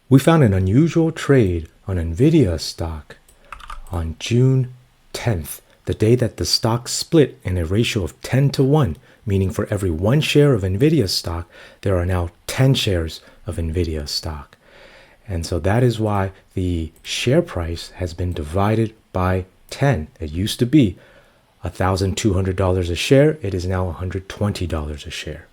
We found an unusual trade on Nvidia stock on June 10th, the day that the stock split in a ratio of 10 to 1, meaning for every 1 share of Nvidia stock, there are now 10 shares of Nvidia stock. And so that is why the share price has been divided by 10. It used to be $1,200 a share. It is now $120 a share.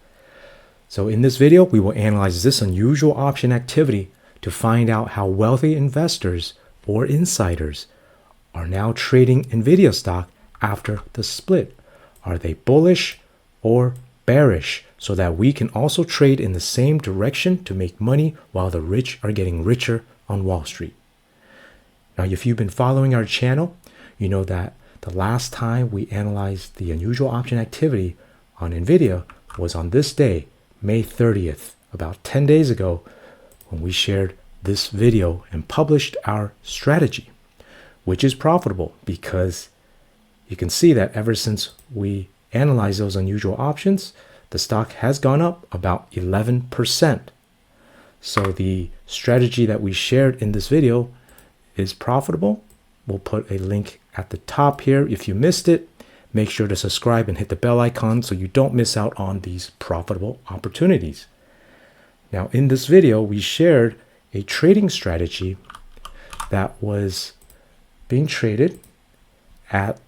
So in this video, we will analyze this unusual option activity to find out how wealthy investors or insiders are now trading Nvidia stock after the split. Are they bullish or bearish? So that we can also trade in the same direction to make money while the rich are getting richer on Wall Street. Now, if you've been following our channel, you know that the last time we analyzed the unusual option activity on Nvidia was on this day, May 30th, about 10 days ago, when we shared this video and published our strategy, which is profitable because you can see that ever since we analyzed those unusual options, the stock has gone up about 11%. So the strategy that we shared in this video is profitable. We'll put a link at the top here. If you missed it, make sure to subscribe and hit the bell icon so you don't miss out on these profitable opportunities. Now, in this video, we shared a trading strategy that was being traded at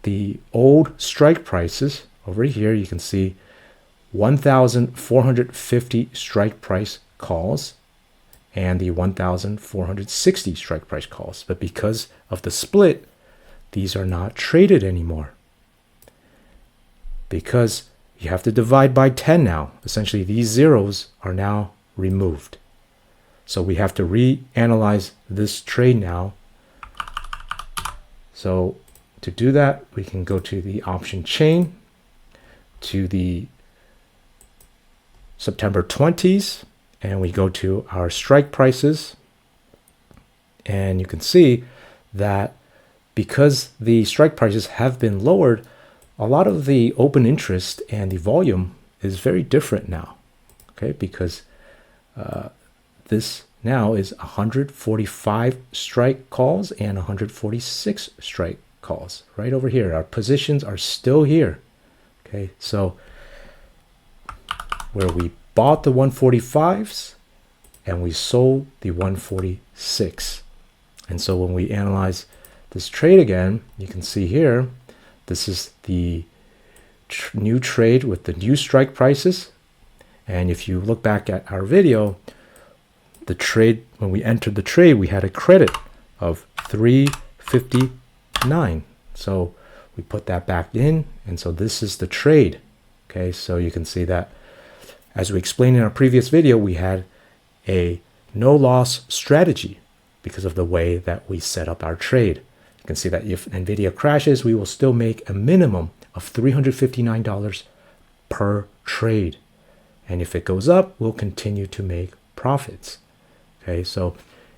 the old strike prices. Over here, you can see 1,450 strike price calls and the 1,460 strike price calls. But because of the split, these are not traded anymore, because you have to divide by 10 now. Essentially, these zeros are now removed. So we have to reanalyze this trade now. So to do that, we can go to the option chain, to the September 20s, and we go to our strike prices. And you can see that because the strike prices have been lowered, a lot of the open interest and the volume is very different now. Okay, because this now is 145 strike calls and 146 strike calls right over here. Our positions are still here. Okay, so where we bought the 145s and we sold the 146. And so when we analyze this trade again, you can see here, this is the new trade with the new strike prices. And if you look back at our video, the trade, when we entered the trade, we had a credit of 359. So we put that back in, and so this is the trade. Okay, so you can see that as we explained in our previous video, we had a no loss strategy because of the way that we set up our trade. You can see that if Nvidia crashes, we will still make a minimum of $359 per trade. And if it goes up, we'll continue to make profits. Okay, so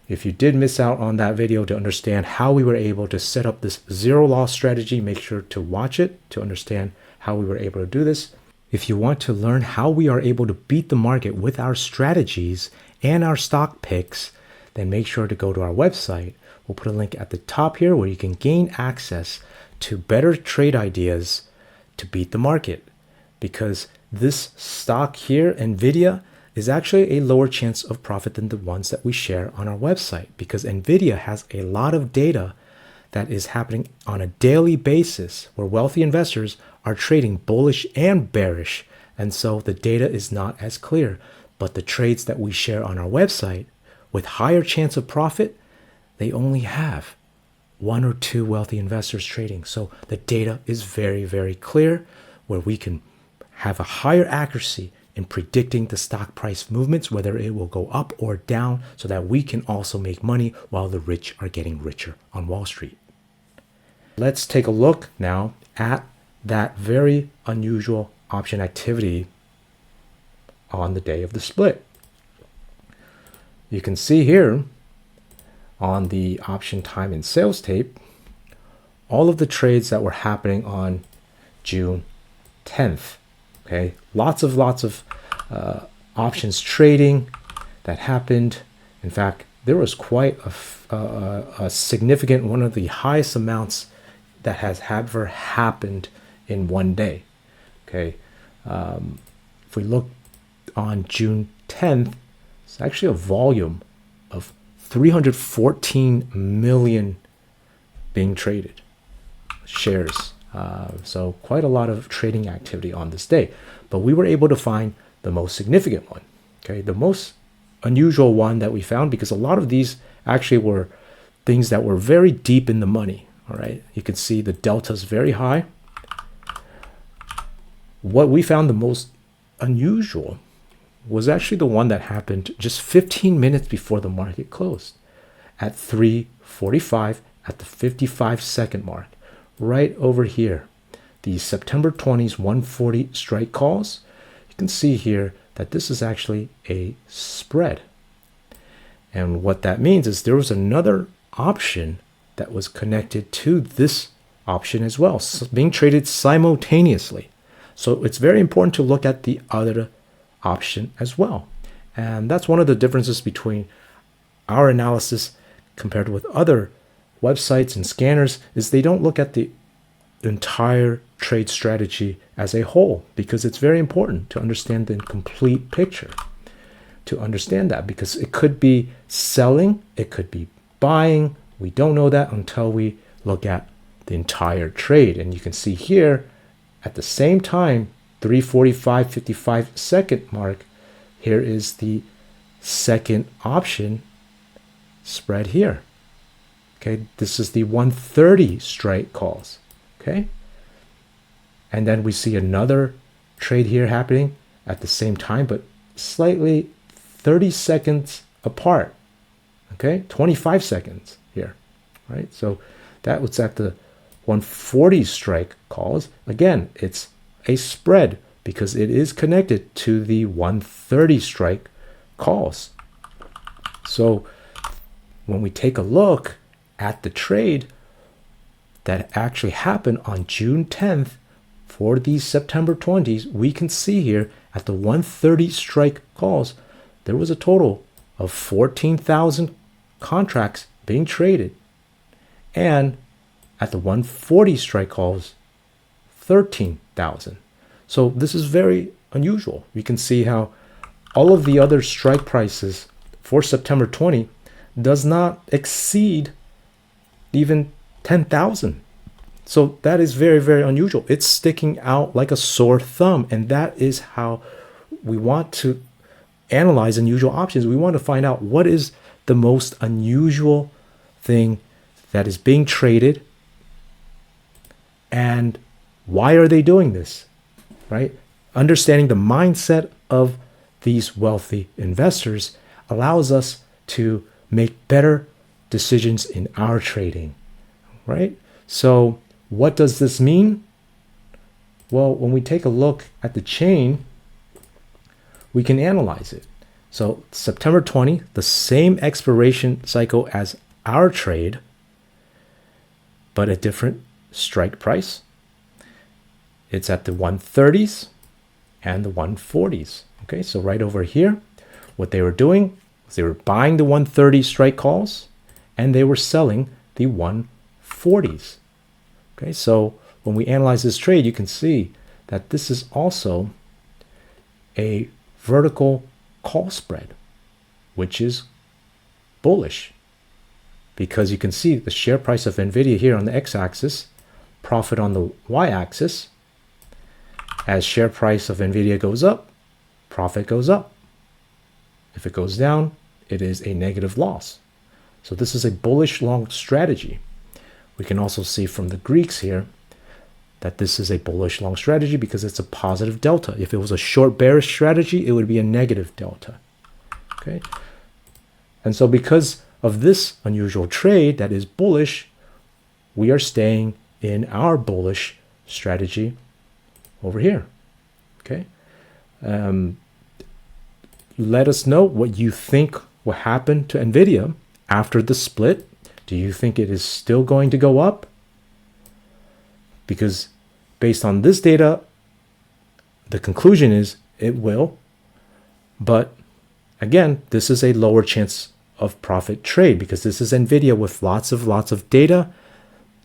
if you did miss out on that video to understand how we were able to set up this zero loss strategy, make sure to watch it to understand how we were able to do this. If you want to learn how we are able to beat the market with our strategies and our stock picks, then make sure to go to our website. We'll put a link at the top here where you can gain access to better trade ideas to beat the market. Because this stock here, Nvidia, is actually a lower chance of profit than the ones that we share on our website, because Nvidia has a lot of data that is happening on a daily basis where wealthy investors are trading bullish and bearish. And so the data is not as clear. But the trades that we share on our website with higher chance of profit, they only have 1 or 2 wealthy investors trading. So the data is very, very clear, where we can have a higher accuracy in predicting the stock price movements, whether it will go up or down, so that we can also make money while the rich are getting richer on Wall Street. Let's take a look now at that very unusual option activity on the day of the split. You can see here on the option time and sales tape, all of the trades that were happening on June 10th. Okay, lots of options trading that happened In fact, there was quite a significant, one of the highest amounts that has ever happened in one day. Okay, if we look on June 10th, it's actually a volume of 314 million being traded shares. So quite a lot of trading activity on this day, but we were able to find the most significant one. Okay, the most unusual one that we found, because a lot of these actually were things that were very deep in the money. All right, you can see the delta is very high. What we found the most unusual was actually the one that happened just 15 minutes before the market closed at 3:45 at the 55-second mark, right over here. The September 20s 140 strike calls. You can see here that this is actually a spread. And what that means is there was another option that was connected to this option as well, being traded simultaneously. So it's very important to look at the other option as well. And that's one of the differences between our analysis compared with other websites and scanners, is they don't look at the entire trade strategy as a whole, because it's very important to understand the complete picture. To understand that, because it could be selling, it could be buying. We don't know that until we look at the entire trade. And you can see here at the same time, 3:45 55-second mark, here is the second option spread here. Okay, this is the 130 strike calls. Okay, and then we see another trade here happening at the same time, but slightly 30 seconds apart. Okay, 25 seconds here, right? So that was at the 140 strike calls. Again, it's a spread because it is connected to the 130 strike calls. So when we take a look at the trade that actually happened on June 10th for these September 20s, we can see here at the 130 strike calls, there was a total of 14,000 contracts being traded. And at the 140 strike calls, 13,000. So this is very unusual. You can see how all of the other strike prices for September 20 does not exceed even 10,000. So that is very, very unusual. It's sticking out like a sore thumb. And that is how we want to analyze unusual options. We want to find out what is the most unusual thing that is being traded and why are they doing this, right? Understanding the mindset of these wealthy investors allows us to make better decisions in our trading, right? So what does this mean? Well, when we take a look at the chain, we can analyze it. So September 20, the same expiration cycle as our trade, but a different strike price. It's at the 130s and the 140s. Okay, so right over here, what they were doing was they were buying the 130 strike calls and they were selling the 140s. Okay, so when we analyze this trade, you can see that this is also a vertical call spread, which is bullish, because you can see the share price of Nvidia here on the x-axis, profit on the y-axis. As share price of Nvidia goes up, profit goes up. If it goes down, it is a negative loss. So this is a bullish long strategy. We can also see from the Greeks here that this is a bullish long strategy because it's a positive delta. If it was a short bearish strategy, it would be a negative delta. Okay. And so because of this unusual trade that is bullish, we are staying in our bullish strategy over here. Okay. Let us know what you think will happen to Nvidia after the split. Do you think it is still going to go up? Because based on this data, the conclusion is it will. But again, this is a lower chance of profit trade, because this is Nvidia with lots of data,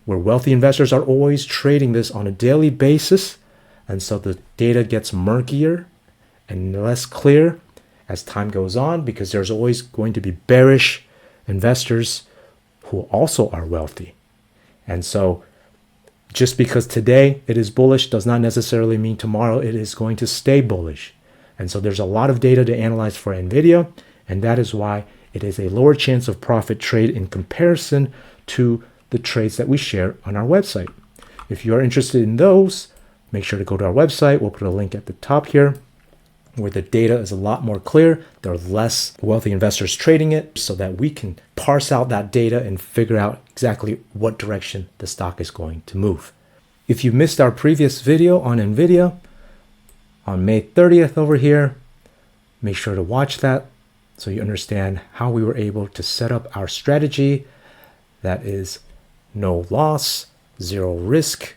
where wealthy investors are always trading this on a daily basis. And so the data gets murkier and less clear as time goes on, because there's always going to be bearish investors who also are wealthy. And so just because today it is bullish does not necessarily mean tomorrow it is going to stay bullish. And so there's a lot of data to analyze for Nvidia, and that is why it is a lower chance of profit trade in comparison to the trades that we share on our website. If you are interested in those, make sure to go to our website. We'll put a link at the top here, where the data is a lot more clear. There are less wealthy investors trading it, so that we can parse out that data and figure out exactly what direction the stock is going to move. If you missed our previous video on Nvidia on May 30th over here, make sure to watch that so you understand how we were able to set up our strategy that is no loss, zero risk,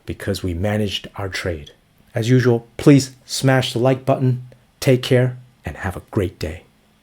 because we managed our trade. As usual, please smash the like button. Take care and have a great day.